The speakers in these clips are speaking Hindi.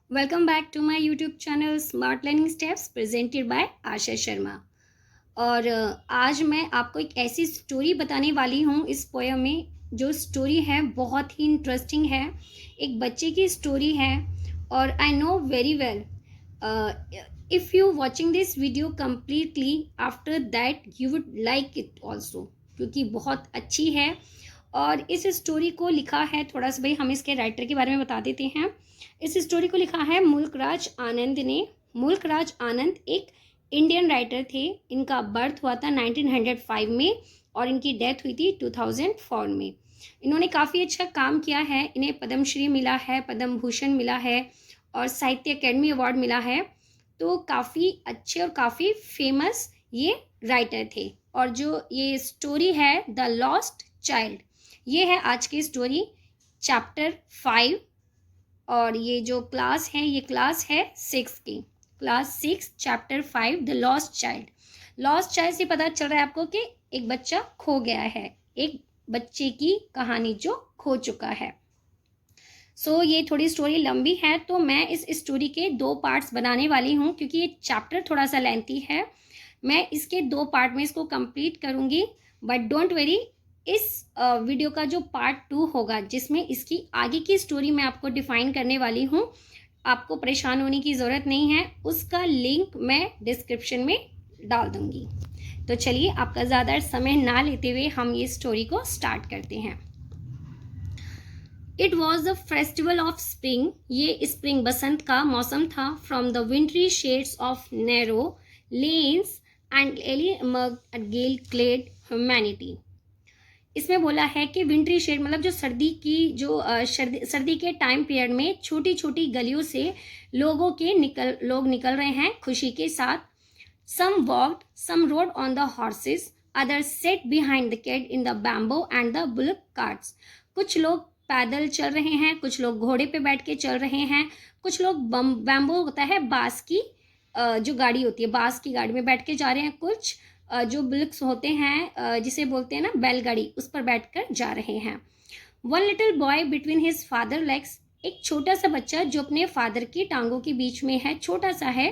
Welcome back to my YouTube channel smart learning steps presented by Asha Sharma. और आज मैं आपको एक ऐसी स्टोरी बताने वाली हूँ। इस पोयम में जो स्टोरी है बहुत ही इंटरेस्टिंग है। एक बच्चे की स्टोरी है और I know very well if you watching this video completely after that you would like it also, क्योंकि बहुत अच्छी है। और इस स्टोरी को लिखा है, थोड़ा सा भाई हम इसके राइटर के बारे में बता देते हैं। इस स्टोरी को लिखा है मुल्कराज आनंद ने। मुल्कराज आनंद एक इंडियन राइटर थे। इनका बर्थ हुआ था 1905 में और इनकी डेथ हुई थी 2004 में। इन्होंने काफ़ी अच्छा काम किया है। इन्हें पद्मश्री मिला है, पद्म भूषण मिला है और साहित्य अकेडमी अवार्ड मिला है। तो काफ़ी अच्छे और काफ़ी फेमस ये राइटर थे। और जो ये स्टोरी है द लॉस्ट चाइल्ड, ये है आज की स्टोरी, चैप्टर 5। और ये जो क्लास है ये क्लास है 6 की, class 6 chapter 5 the lost child. Lost child से पता चल रहा है आपको कि एक बच्चा खो गया है, एक बच्चे की कहानी जो खो चुका है। ये थोड़ी स्टोरी लंबी है तो मैं इस स्टोरी के 2 पार्ट्स बनाने वाली हूँ, क्योंकि ये चैप्टर थोड़ा सा लेंथी है। मैं इसके 2 पार्ट में इसको कंप्लीट करूँगी। बट डोंट वरी, इस वीडियो का जो पार्ट 2 होगा जिसमें इसकी आगे की स्टोरी मैं आपको डिफाइन करने वाली हूँ, आपको परेशान होने की ज़रूरत नहीं है। उसका लिंक मैं डिस्क्रिप्शन में डाल दूँगी। तो चलिए आपका ज़्यादा समय ना लेते हुए हम ये स्टोरी को स्टार्ट करते हैं। It was the festival of spring, ये स्प्रिंग बसंत का मौसम था। From the wintry shades of narrow lanes and alley gaily clad humanity. इसमें बोला है कि विंट्री शेड मतलब जो सर्दी की जो सर्दी के टाइम पीरियड में छोटी छोटी गलियों से लोग निकल रहे हैं खुशी के साथ। Some walked, some rode on the horses, other sat behind the cart in the bamboo and the bullock carts. कुछ लोग पैदल चल रहे हैं, कुछ लोग घोड़े पे बैठ के चल रहे हैं, कुछ लोग बैम्बो होता है बांस की जो गाड़ी होती है, बांस की गाड़ी में बैठ के जा रहे हैं। कुछ जो बुल्क्स होते हैं जिसे बोलते हैं ना बैलगाड़ी, उस पर बैठकर जा रहे हैं। One little boy between his father legs, एक छोटा सा बच्चा जो अपने फादर की टांगों के बीच में है, छोटा सा है,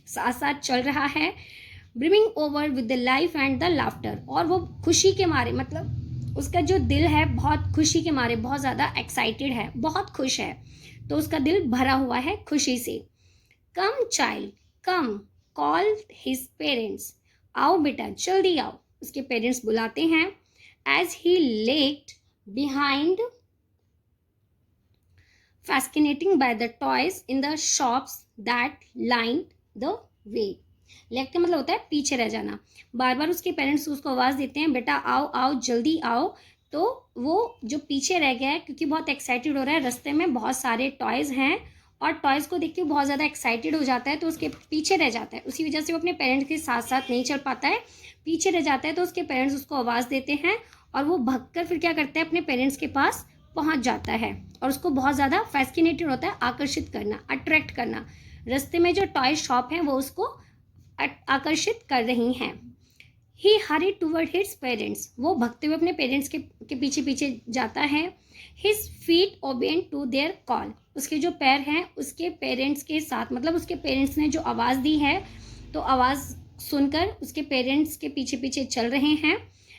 साथ साथ चल रहा है। Brimming over with the life and the laughter, और वो खुशी के मारे, मतलब उसका जो दिल है बहुत खुशी के मारे, बहुत ज़्यादा एक्साइटेड है, बहुत खुश है, तो उसका दिल भरा हुआ है खुशी से। Come child come, call his parents, आओ बेटा जल्दी आओ, उसके पेरेंट्स बुलाते हैं। As he lagged behind fascinating by the toys in the shops that lined the way। Leg का मतलब होता है पीछे रह जाना। बार बार उसके पेरेंट्स उसको आवाज़ देते हैं, बेटा आओ आओ जल्दी आओ। तो वो जो पीछे रह गया है क्योंकि बहुत एक्साइटेड हो रहा है, रास्ते में बहुत सारे टॉयज़ हैं और टॉयज़ को देख के बहुत ज़्यादा एक्साइटेड हो जाता है, तो उसके पीछे रह जाता है। उसी वजह से वो अपने पेरेंट्स के साथ साथ नहीं चल पाता है, पीछे रह जाता है। तो उसके पेरेंट्स उसको आवाज़ देते हैं और वो भगकर फिर क्या करता है, अपने पेरेंट्स के पास पहुंच जाता है। और उसको बहुत ज़्यादा फैसिनेटेड होता है, आकर्षित करना, अट्रैक्ट करना। रास्ते में जो टॉय शॉप है वो उसको आकर्षित कर रही हैं। ही हरी टूवर्ड हिज पेरेंट्स, वो भगते हुए अपने पेरेंट्स के पीछे पीछे जाता है। His feet obedient to their call, उसके जो पैर हैं उसके पेरेंट्स के साथ, मतलब उसके पेरेंट्स ने जो आवाज़ दी है तो आवाज़ सुनकर उसके पेरेंट्स के पीछे पीछे चल रहे हैं।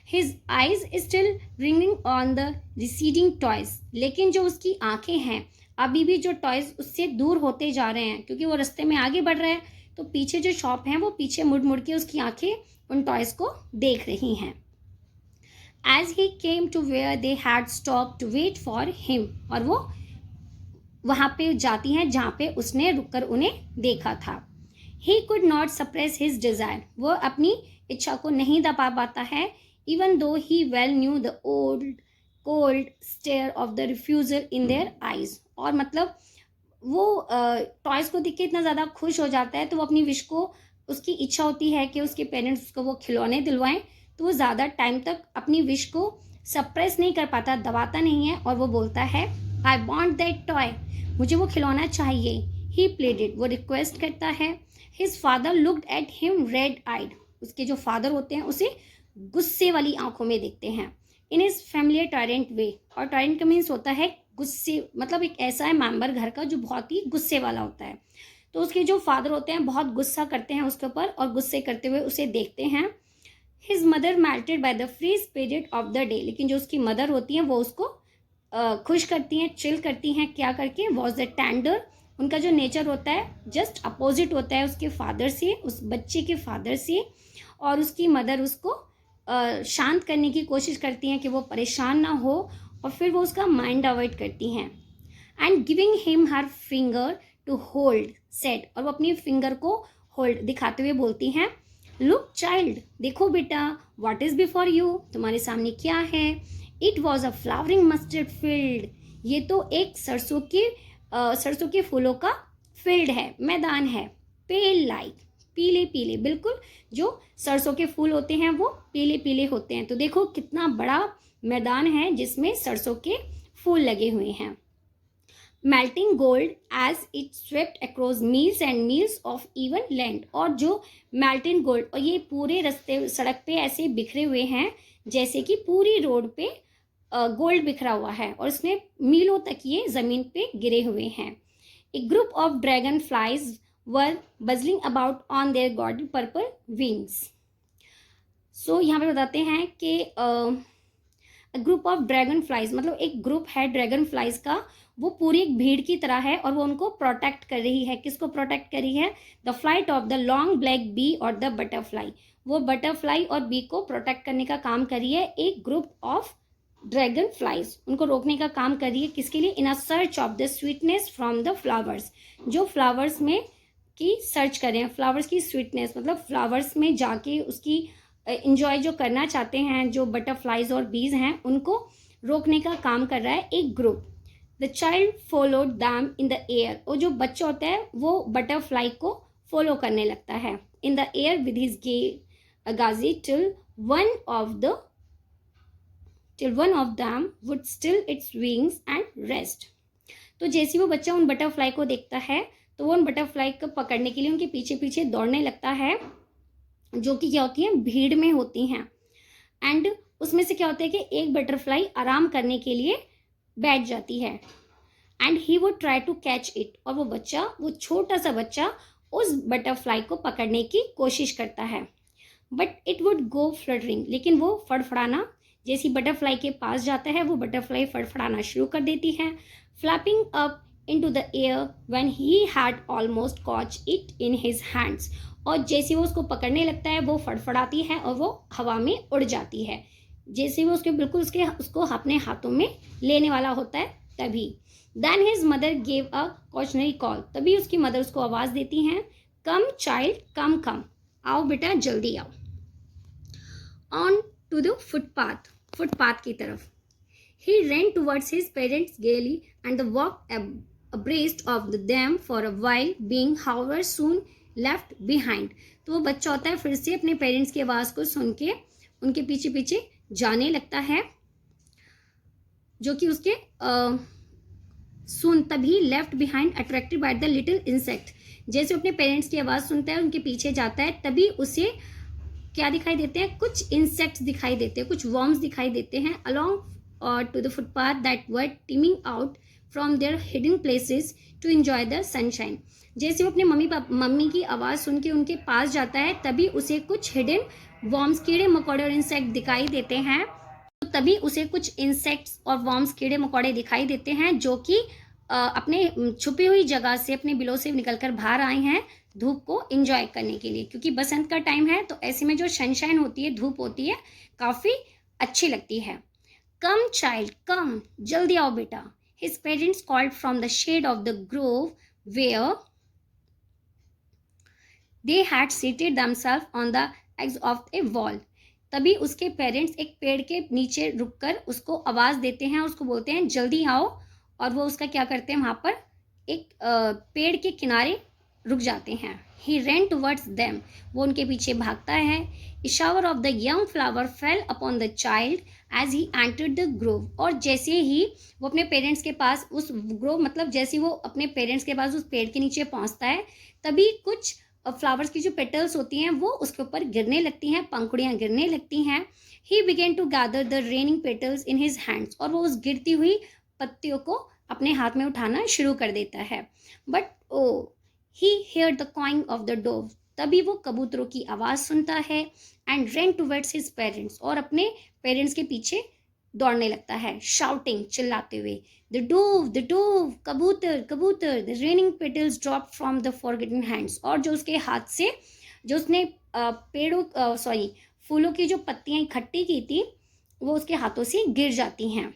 His eyes still bringing on the receding toys, लेकिन जो उसकी आंखें हैं अभी भी जो टॉयज उससे दूर होते जा रहे हैं, क्योंकि वो रास्ते में आगे बढ़ रहा है तो पीछे जो शॉप है वो पीछे मुड़ मुड़ के उसकी आंखें उन टॉयज को देख रही हैं। As he came to where they had stopped to wait for him, और वो वहाँ पे जाती हैं जहाँ पे उसने रुककर उन्हें देखा था। He could not suppress his desire, वो अपनी इच्छा को नहीं दबा पाता है। Even though he well knew the old cold stare of the refusal in their eyes, और मतलब वो टॉयज़ को देख के इतना ज़्यादा खुश हो जाता है तो वो अपनी विश को, उसकी इच्छा होती है कि उसके पेरेंट्स उसको वो खिलौने दिलवाएं, तो वो ज़्यादा टाइम तक अपनी विश को सप्रेस नहीं कर पाता, दबाता नहीं है, और वो बोलता है आई वॉन्ट दैट टॉय, मुझे वो खिलौना चाहिए। ही प्लेडेड, वो रिक्वेस्ट करता है। His father looked at him red eyed, उसके जो फादर होते हैं उसे गुस्से वाली आंखों में देखते हैं। इन इज फैमिलियर टॉरेंट वे, और टॉरेंट का मीन्स होता है गुस्से, मतलब एक ऐसा है मेंबर घर का जो बहुत ही गुस्से वाला होता है। तो उसके जो फादर होते हैं बहुत गुस्सा करते हैं उसके ऊपर और गुस्से करते हुए उसे देखते हैं। His mother melted by the free spirit of the day, लेकिन जो उसकी मदर होती हैं वो उसको खुश करती हैं, चिल करती हैं, क्या करके, वॉज द टेंडर। उनका जो नेचर होता है जस्ट अपोजिट होता है उसके फादर से, उस बच्चे के फादर से। और उसकी मदर उसको शांत करने की कोशिश करती हैं कि वो परेशान ना हो, और फिर वो उसका माइंड अवॉइड करती हैं। And giving him her finger to hold set, और वो अपनी फिंगर को होल्ड दिखाते हुए बोलती हैं, लुक चाइल्ड, देखो बेटा, व्हाट इज बिफोर यू, तुम्हारे सामने क्या है। It was a flowering mustard field, ये तो एक सरसों के फूलों का फील्ड है, मैदान है। पेल लाइक, पीले पीले, बिल्कुल जो सरसों के फूल होते हैं वो पीले पीले होते हैं। तो देखो कितना बड़ा मैदान है जिसमें सरसों के फूल लगे हुए हैं। Melting gold as it swept across miles and miles of even land, और जो मेल्टिंग गोल्ड, और ये पूरे रास्ते सड़क पे ऐसे बिखरे हुए हैं जैसे कि पूरी रोड पे गोल्ड बिखरा हुआ है, और उसमें मीलों तक ये जमीन पे गिरे हुए हैं। A group of dragon flies were bustling about on their gaudy purple wings. So यहाँ पे बताते हैं कि ग्रुप ऑफ ड्रैगन फ्लाइज, मतलब एक ग्रुप है ड्रैगन फ्लाइज का, वो पूरी एक भीड़ की तरह है और वो उनको प्रोटेक्ट कर रही है। किसको प्रोटेक्ट कर रही है? The flight of the long black bee और द बटरफ्लाई, वो बटरफ्लाई और बी को प्रोटेक्ट करने का काम कर रही है एक ग्रुप ऑफ ड्रैगन फ्लाइज, उनको रोकने का काम कर रही है। किसके लिए? In a search of the sweetness from the flowers, जो फ्लावर्स में की सर्च कर रहे हैं, फ्लावर्स की स्वीटनेस, मतलब फ्लावर्स में जाके उसकी इंजॉय जो करना चाहते हैं, जो बटरफ्लाइज और बीज हैं, उनको रोकने का काम कर रहा है एक group. The child followed them in the air, और जो बच्चा होता है वो बटरफ्लाई को फॉलो करने लगता है in the air with his Ghazi till one of them would still its wings and rest. तो जैसे वो बच्चा उन बटरफ्लाई को देखता है तो वो उन बटरफ्लाई को पकड़ने के लिए उनके पीछे पीछे दौड़ने लगता है, जो कि क्या होती हैं, भीड़ में होती हैं। एंड उसमें से क्या होता है कि एक बटरफ्लाई आराम करने के लिए बैठ जाती है। And he would try to catch it, और वो बच्चा, वो छोटा सा बच्चा उस बटरफ्लाई को पकड़ने की कोशिश करता है। But it would go fluttering, लेकिन वो फड़फड़ाना, जैसी बटरफ्लाई के पास जाता है वो बटरफ्लाई फड़फड़ाना शुरू कर देती है। Flapping up into the air when he had almost caught it in his hands, और जैसे वो उसको पकड़ने लगता है वो फड़फड़ाती है और वो हवा में उड़ जाती है। जैसे वो उसके बिल्कुल उसको अपने हाथों में लेने वाला होता है तभी। Then his mother gave a cautionary call, तभी उसकी मदर उसको आवाज़ देती हैं, कम चाइल्ड कम कम, आओ बेटा जल्दी आओ। On to the footpath, footpath की तरफ। He ran towards his parents gaily and the walk abreast of them for a while, being however soon left behind। तो वो बच्चा होता है फिर से अपने पेरेंट्स की आवाज़ को सुन के उनके पीछे पीछे जाने लगता है, जो कि उसके सुन तभी left behind attracted by the little insect, जैसे अपने पेरेंट्स की आवाज़ सुनता है उनके पीछे जाता है तभी उसे क्या दिखाई देते हैं? कुछ इंसेक्ट्स दिखाई देते हैं, कुछ वर्म्स दिखाई देते हैं along to the footpath that were teeming out from their hidden places to enjoy the sunshine. जैसे वो अपने मम्मी की आवाज़ सुन के उनके पास जाता है तभी उसे कुछ हिडन वर्म्स, कीड़े मकोड़े और इंसेक्ट दिखाई देते हैं। तो तभी उसे कुछ इंसेक्ट्स और वर्म्स, कीड़े मकोड़े दिखाई देते हैं जो कि अपने छुपी हुई जगह से, अपने बिलों से निकलकर बाहर आए हैं धूप को एंजॉय करने के लिए, क्योंकि बसंत का टाइम है तो ऐसे में जो सनशाइन होती है, धूप होती है, काफ़ी अच्छी लगती है। कम चाइल्ड कम, जल्दी आओ बेटा। His parents called from the shade of the grove where they had seated themselves on the edge of a wall। तभी उसके पेरेंट्स एक पेड़ के नीचे रुककर उसको आवाज़ देते हैं, उसको बोलते हैं जल्दी आओ, और वो उसका क्या करते हैं, वहाँ पर एक पेड़ के किनारे रुक जाते हैं। He ran towards them, वो उनके पीछे भागता है। A shower of the young flower fell upon the child as he entered the grove, और जैसे ही वो अपने पेरेंट्स के पास उस ग्रोव, मतलब जैसे वो अपने पेरेंट्स के पास उस पेड़ के नीचे पहुँचता है तभी कुछ फ्लावर्स की जो पेटल्स होती हैं वो उसके ऊपर गिरने लगती हैं, पंखुड़ियाँ गिरने लगती हैं। He began to gather the raining petals in his hands, और वो उस गिरती हुई पत्तियों को अपने हाथ में उठाना शुरू कर देता है। But oh he hear the cooing of the dove, तभी वो कबूतरों की आवाज़ सुनता है and run towards his parents, और अपने पेरेंट्स के पीछे दौड़ने लगता है, शाउटिंग, चिल्लाते हुए, द डोव, कबूतर कबूतर, the raining petals drop from the forgotten hands, और जो उसके हाथ से, जो उसने फूलों की जो पत्तियां इकट्ठी की थी वो उसके हाथों से गिर जाती हैं।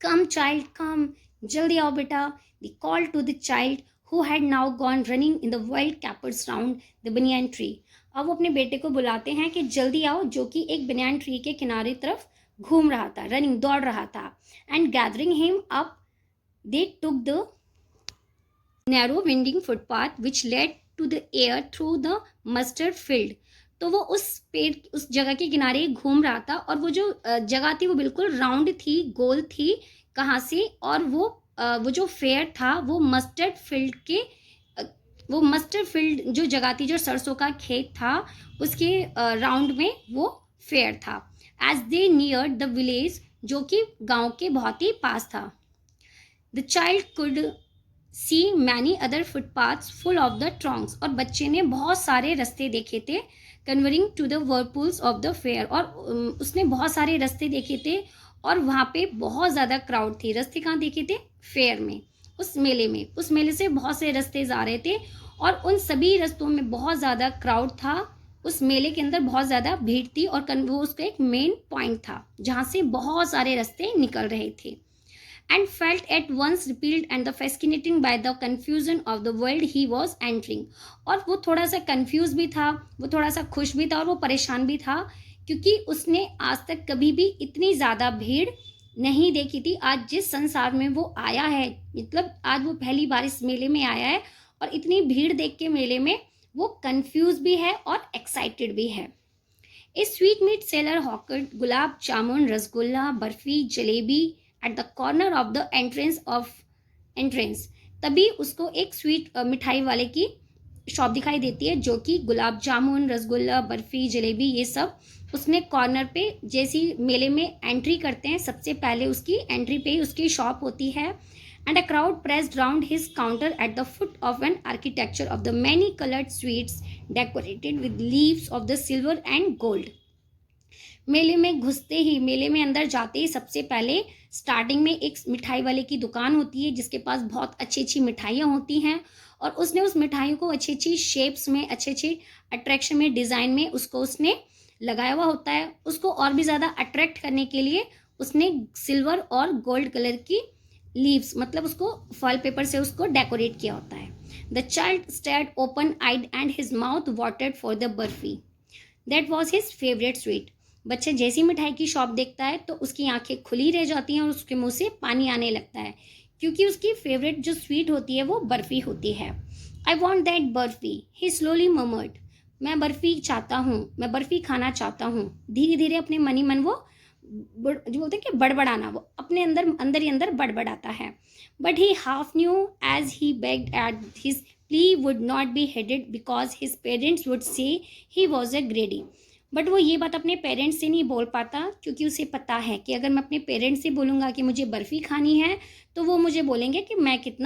कम चाइल्ड कम, जल्दी आओ बेटा, the call to the child who had now gone running in the wild capers round the banyan tree. अब वो अपने बेटे को बुलाते हैं कि जल्दी आओ, जो कि एक बनियान ट्री के किनारे तरफ घूम रहा था, रनिंग, दौड़ रहा था। And gathering him up they took the narrow winding footpath which led to the air through the mustard field. तो वो उस पेड़, उस जगह के किनारे घूम रहा था, और वो जो जगह थी वो बिल्कुल राउंड थी, गोल थी, कहाँ से, और वो जो फेयर था वो मस्टर्ड फील्ड के, वो मस्टर्ड फील्ड जो जगह थी, जो सरसों का खेत था, उसके राउंड में वो फेयर था। As they near the village, जो कि गांव के बहुत ही पास था। The child could see many other footpaths full of the throngs, और बच्चे ने बहुत सारे रास्ते देखे थे, converging to the whirlpools of the fair, और उसने बहुत सारे रास्ते देखे थे, और वहाँ पे बहुत ज़्यादा क्राउड थी। रास्ते कहाँ देखे थे? फेयर में, उस मेले में, उस मेले से बहुत से रास्ते जा रहे थे, और उन सभी रास्तों में बहुत ज़्यादा क्राउड था। उस मेले के अंदर बहुत ज़्यादा भीड़ थी, और वो उसका एक मेन पॉइंट था जहाँ से बहुत सारे रास्ते निकल रहे थे। And felt at once repelled and the fascinating by the confusion of the world he was entering। और वो थोड़ा सा कंफ्यूज भी था, वो थोड़ा सा खुश भी था, और वो परेशान भी था, क्योंकि उसने आज तक कभी भी इतनी ज़्यादा भीड़ नहीं देखी थी। आज जिस संसार में वो आया है, मतलब आज वो पहली बार इस मेले में आया है, और इतनी भीड़ देख के मेले में वो कंफ्यूज भी है और एक्साइटेड भी है। A sweetmeat seller hawked gulab jamun, rasgulla, barfi, jalebi at the corner of the entrance. तभी उसको एक स्वीट मिठाई वाले की शॉप दिखाई देती है, जो कि गुलाब जामुन, रसगुल्ला, बर्फी, जलेबी, ये सब उसने कॉर्नर पे, जैसी मेले में एंट्री करते हैं सबसे पहले उसकी एंट्री पे ही उसकी शॉप होती है। And a crowd pressed round his counter at the foot of an architecture of the many coloured sweets decorated with leaves of the silver and gold. मेले में घुसते ही, मेले में अंदर जाते ही सबसे पहले स्टार्टिंग में एक मिठाई वाले की दुकान होती है, जिसके पास बहुत अच्छी अच्छी मिठाइयाँ होती हैं, और उसने उस मिठाइयों को अच्छी अच्छी शेप्स में, अच्छे अच्छे अट्रैक्शन में, डिज़ाइन में उसने लगाया हुआ होता है। उसको और भी ज़्यादा अट्रैक्ट करने के लिए उसने सिल्वर और गोल्ड कलर की लीव्स, मतलब उसको फॉइल पेपर से उसको डेकोरेट किया होता है। The child stared open eyed and his mouth watered for the barfi that was his favourite sweet. बच्चे जैसी मिठाई की शॉप देखता है तो उसकी आंखें खुली रह जाती हैं और उसके मुंह से पानी आने लगता है, क्योंकि उसकी फेवरेट जो स्वीट होती है वो बर्फ़ी होती है। I want that barfi, he slowly murmured. मैं बर्फ़ी चाहता हूँ, मैं बर्फ़ी खाना चाहता हूँ। धीरे धीरे अपने मन ही मन वो जो बोलते हैं कि बड़बड़ाना, वो अपने अंदर ही अंदर बड़बड़ाता है। But he half knew as he begged at his plea would not be heeded because his parents would say he was a ग्रेडी। But वो ये बात अपने पेरेंट्स से नहीं बोल पाता, क्योंकि उसे पता है कि अगर मैं अपने पेरेंट्स से बोलूँगा कि मुझे बर्फ़ी खानी है, तो वो मुझे बोलेंगे कि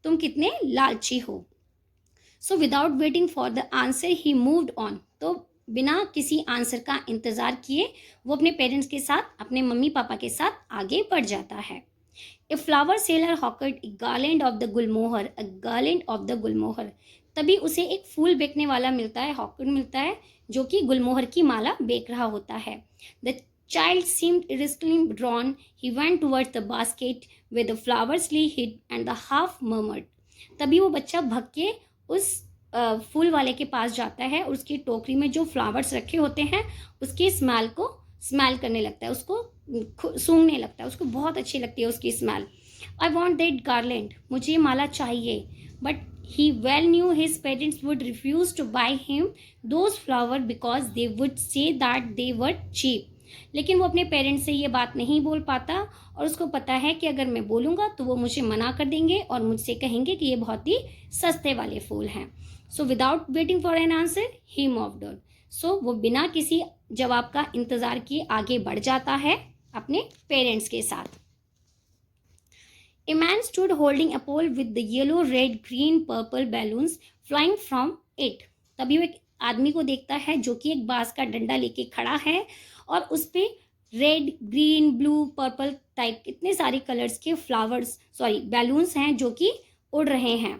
तुम कितने लालची हो। सो without waiting for the answer he moved on. तो बिना किसी आंसर का इंतज़ार किए वो अपने पेरेंट्स के साथ, अपने मम्मी पापा के साथ आगे बढ़ जाता है। A flower seller hawked a garland of the gulmohar, a garland of the gulmohar. तभी उसे एक फूल बेचने वाला मिलता है, हॉकर्ड मिलता है, जो कि गुलमोहर की माला बेच रहा होता है। The child seemed irresistibly drawn. He went towards the basket where the flowers lay hid and the half murmured. तभी वो बच्चा भग के उस फूल वाले के पास जाता है, और उसकी टोकरी में जो फ्लावर्स रखे होते हैं उसकी स्मेल करने लगता है, उसको सूंघने लगता है, उसको बहुत अच्छी लगती है उसकी smell. I want that garland, मुझे ये माला चाहिए। But he well knew his parents would refuse to buy him those flowers because they would say that they were cheap. लेकिन वो अपने पेरेंट्स से ये बात नहीं बोल पाता, और उसको पता है कि अगर मैं बोलूँगा तो वो मुझे मना कर देंगे और मुझसे कहेंगे कि ये बहुत ही सस्ते वाले फूल हैं। So without waiting for an answer he moved on. सो वो बिना किसी जवाब का इंतज़ार किए आगे बढ़ जाता है अपने पेरेंट्स के साथ। A man stood holding a pole with the yellow, red, green, purple balloons flying from it. तभी वो एक आदमी को देखता है जो कि एक बांस का डंडा लेके खड़ा है और उस पे red, green, blue, purple type इतने सारे कलर्स के बैलून्स हैं जो कि उड़ रहे हैं।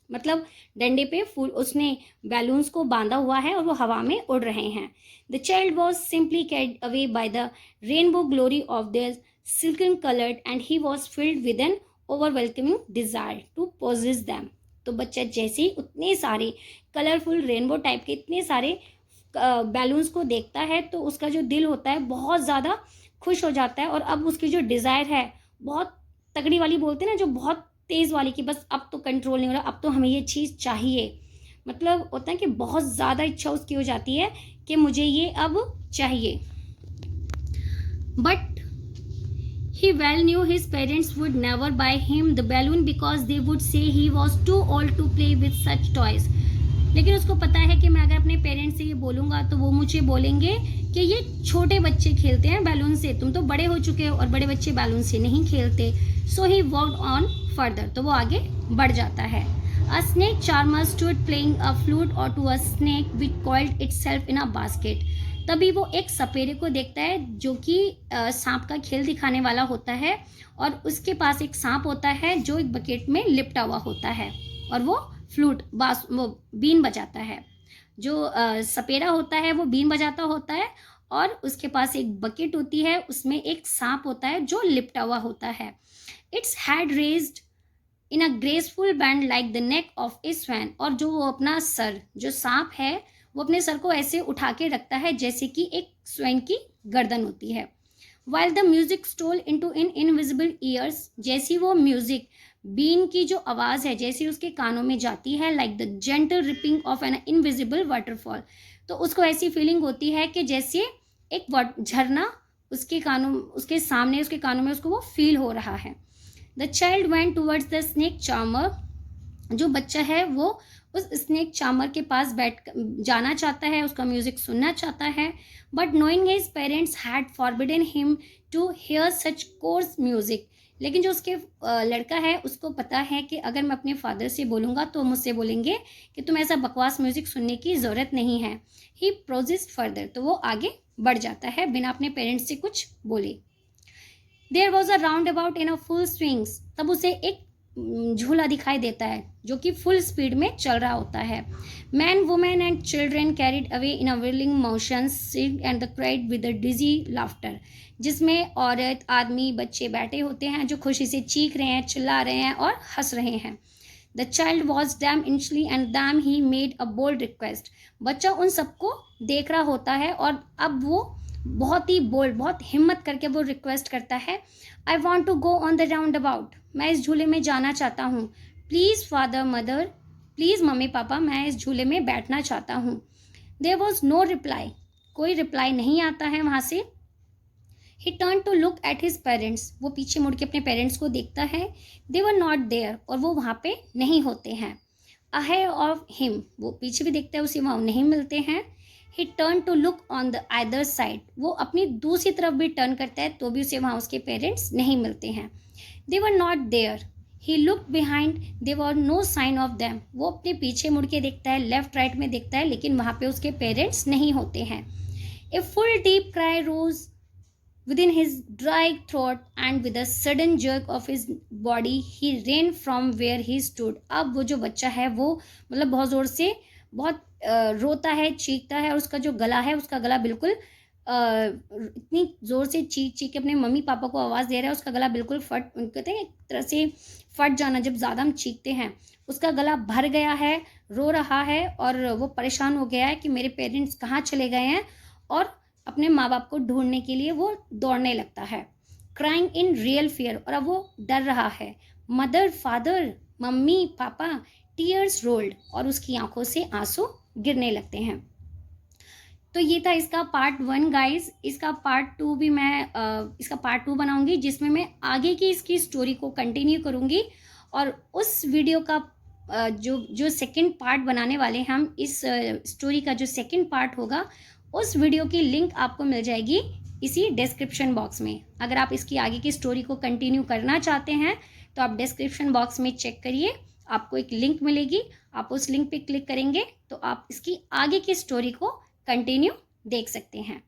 मतलब डंडे पे फूल उसने बैलून्स को बांधा हुआ है और वो हवा में उड़ रहे हैं। The child was simply carried away by the rainbow glory of the silken coloured and he was filled with an overwhelming desire to possess them. तो बच्चा जैसे ही उतने सारे कलरफुल रेनबो टाइप के इतने सारे बैलून्स को देखता है तो उसका जो दिल होता है बहुत ज़्यादा खुश हो जाता है और अब उसकी जो डिज़ायर है बहुत तगड़ी वाली, बोलते हैं ना, जो बहुत तेज़ वाली, कि बस अब तो कंट्रोल नहीं हो रहा, अब तो हमें ये चीज़ चाहिए। मतलब होता है कि बहुत ज़्यादा इच्छा उसकी हो जाती है कि मुझे ये अब चाहिए। But he well knew his parents would never buy him the balloon because they would say he was too old to play with such toys. लेकिन उसको पता है कि मैं अगर अपने पेरेंट्स से ये बोलूँगा तो वो मुझे बोलेंगे कि ये छोटे बच्चे खेलते हैं बैलून से, तुम तो बड़े हो चुके हो और बड़े बच्चे बैलून से नहीं खेलते। सो ही वर्कड ऑन फर्दर, तो वो आगे बढ़ जाता है। A snake charmer stood playing a flute or to a snake which coiled itself in a basket. तभी वो एक सपेरे को देखता है जो कि सांप का खेल दिखाने वाला होता है और उसके पास एक सांप होता है जो एक बकेट में लिपटा हुआ होता है और वो फ्लूट वो बीन बजाता है। जो सपेरा होता है वो बीन बजाता होता है और उसके पास एक बकेट होती है, उसमें एक सांप होता है जो लिपटा हुआ होता है। It's had raised in a graceful band like the neck of A swan. और जो वो अपना सर, जो सांप है वो अपने सर को ऐसे उठा के रखता है जैसे कि एक स्वैन की गर्दन होती है। While the music stole into in invisible ears, जैसी वो म्यूजिक, बीन की जो आवाज़ है जैसी उसके कानों में जाती है, like the gentle ripping off an invisible waterfall, तो उसको ऐसी फीलिंग होती है कि जैसे एक झरना उसके कानों, उसके सामने, उसके कानों में उसको वो फील हो रहा है। The child went towards the snake charmer, जो बच्चा है वो उस स्नेक चार्मर के पास जाना चाहता है, उसका म्यूजिक सुनना चाहता है। But knowing his parents had forbidden him to hear such coarse music, लेकिन जो उसके लड़का है उसको पता है कि अगर मैं अपने फादर से बोलूँगा तो मुझसे बोलेंगे कि तुम ऐसा बकवास म्यूजिक सुनने की ज़रूरत नहीं है। ही प्रोजेस्ड फर्दर, तो वो आगे बढ़ जाता है बिना अपने पेरेंट्स से कुछ बोले। There was a roundabout in a full swings, तब उसे एक झूला दिखाई देता है जो कि फुल स्पीड में चल रहा होता है। Men, women and children carried away in a whirling motions said and the crowd with a dizzy laughter, जिसमें औरत, आदमी, बच्चे बैठे होते हैं जो खुशी से चीख रहे हैं, चिल्ला रहे हैं और हंस रहे हैं। द चाइल्ड वॉज डैम इंचली and then he made a bold request, बच्चा उन सबको देख रहा होता है और अब वो बहुत ही बोल्ड, बहुत हिम्मत करके वो रिक्वेस्ट करता है, I want to go on the roundabout, मैं इस झूले में जाना चाहता हूँ। Please father mother, please mummy papa, मैं इस झूले में बैठना चाहता हूँ। देयर वॉज नो रिप्लाई, कोई रिप्लाई नहीं आता है वहाँ से। He turn to look at his parents, वो पीछे मुड़ के अपने पेरेंट्स को देखता है। दे वर नॉट देयर, और वो वहाँ पे नहीं होते हैं। अहेड ऑफ हिम, वो पीछे भी देखता है, उसे वहाँ नहीं मिलते हैं। He turn to look on the other side, वो अपनी दूसरी तरफ भी टर्न करता है तो भी उसे वहाँ उसके पेरेंट्स नहीं मिलते हैं। They were not there, he look behind, they were no sign of them, वो अपने पीछे मुड़ के देखता है, लेफ्ट राइट में देखता है, लेकिन वहाँ पे उसके पेरेंट्स नहीं होते हैं। A full deep cry rose within his dry throat and with a sudden jerk of his body he ran from where he stood। अब वो जो बच्चा है वो मतलब बहुत ज़ोर से बहुत रोता है, चीखता है और उसका जो गला है, उसका गला बिल्कुल इतनी ज़ोर से चीख चीख के अपने मम्मी पापा को आवाज़ दे रहा है, उसका गला बिल्कुल कहते हैं एक तरह से फट जाना, जब ज़्यादा हम चीखते हैं। उसका गला भर गया है, रो रहा है और वो परेशान हो गया है कि मेरे पेरेंट्स कहाँ चले गए हैं, और अपने माँ बाप को ढूंढने के लिए वो दौड़ने लगता है। क्राइंग इन रियल फियर, और अब वो डर रहा है। Mother, father, mummy papa, tears rolled, और उसकी आंखों से आंसू गिरने लगते हैं। तो ये था इसका पार्ट 1 गाइज। इसका पार्ट 2 भी मैं इसका पार्ट 2 बनाऊंगी जिसमें मैं आगे की इसकी स्टोरी को कंटिन्यू करूंगी, और उस वीडियो का जो सेकंड पार्ट बनाने वाले हम, इस स्टोरी का जो सेकंड पार्ट होगा उस वीडियो की लिंक आपको मिल जाएगी इसी डिस्क्रिप्शन बॉक्स में। अगर आप इसकी आगे की स्टोरी को कंटिन्यू करना चाहते हैं तो आप डिस्क्रिप्शन बॉक्स में चेक करिए, आपको एक लिंक मिलेगी, आप उस लिंक पे क्लिक करेंगे तो आप इसकी आगे की स्टोरी को कंटिन्यू देख सकते हैं।